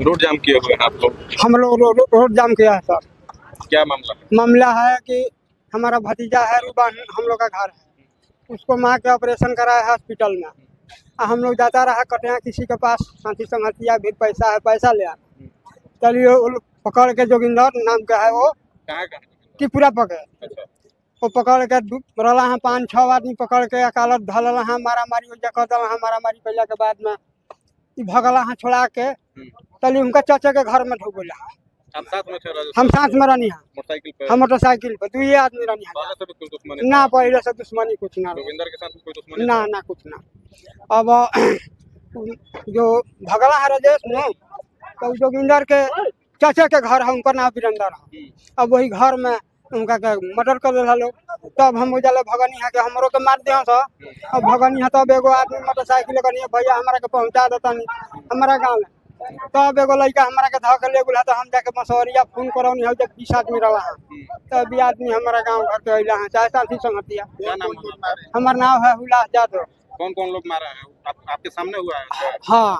Road जाम किए हुए हैं आप लोग, हम लोग रोड जाम किया है सर। क्या मामला है? मामला है कि हमारा भतीजा है रूबान, हम लोग का घर है, उसको माँ के ऑपरेशन कराया है हॉस्पिटल में। हम लोग जाता रहा कटिया किसी के पास, साथी संगतिया भी पैसा है, पैसा ले आना। चलिए वो लोग पकड़ के, जोगिंदर नाम का है वो, कहाँ का? त्रिपुरा पकड़, अच्छा, वो पकड़ के रहा है 5-6 आदमी पकड़ के अकालत धल है, मारा मारी मारा मारी कैला के बाद में भगला है छोड़ा के। चलिए उनका चाचा के घर में ढुकला। आप साथ में थे? हम साथ में रहनी है, मोटरसाइकिल पे? हम मोटरसाइकिल पर 2 आदमी रहनी है। पहले से भी कोई दुश्मनी ना था? पहले से दुश्मनी कुछ ना, जोगिंदर के साथ कोई दुश्मनी ना था? ना कुछ ना। अब जो भगला है राजेश ने, तो जोगिंदर के चाचा के घर है, उनका नाम वीरेंद्र है। अब वही घर में उनका के मर्डर कर दिया लोग। तब हम उजाले भगनी है कि हमरो के मार दिया था। अब भगनी है तब एगो आदमी मोटरसाइकिल करनी, भैया हमारा के पहुंचा देता नहीं हमारा गाँव में। तब एगो लड़का हमारा के धक ले गुला, तो हम जाके मसौरिया फोन करौनी है, 20 आदमी रहा है। तब भी आदमी हमारा गाँव घर के अला है, चाहे साथी संगतिया। क्या नाम है आपका? हमारा नाम है हुलास यादव। कौन कौन लोग मारा है? आपके सामने हुआ है? हाँ,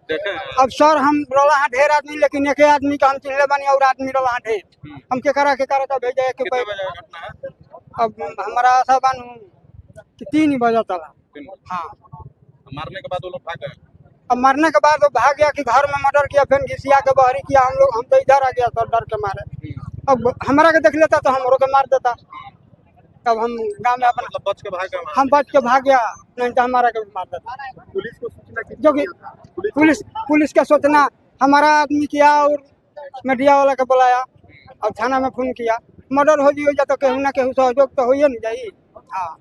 देखे हैं? अब सर हम रहा है ढेर आदमी, लेकिन एक आदमी का हम चिन्हले बनी, और आदमी रहा है ढेर। हम के करा का भेजे के कितने बजे का घटना है? अब हमारा आशा बानू कि 3 बजे तक। हाँ, मारने के बाद वो लोग भाग गए? अब मरने के बाद वो भाग गया कि घर में मर्डर किया, फिर घिसिया के बहरी किया। हम तो इधर आ गया सर डर के मारे। अब हमारा के देख लेता तो हमरो के मार देता। तब हम गाँव में अपना मतलब बच के भाग गए? हम बच के भाग गया, नहीं तो हमारा के भी मार देता। पुलिस को सूचना की? जो कि पुलिस का सोचना, हमारा आदमी किया और मीडिया वाला के बुलाया और थाना में फोन किया। मर्डर हो जाए तो केहू ना केहू सहयोग तो हो ही नहीं जाई। हाँ।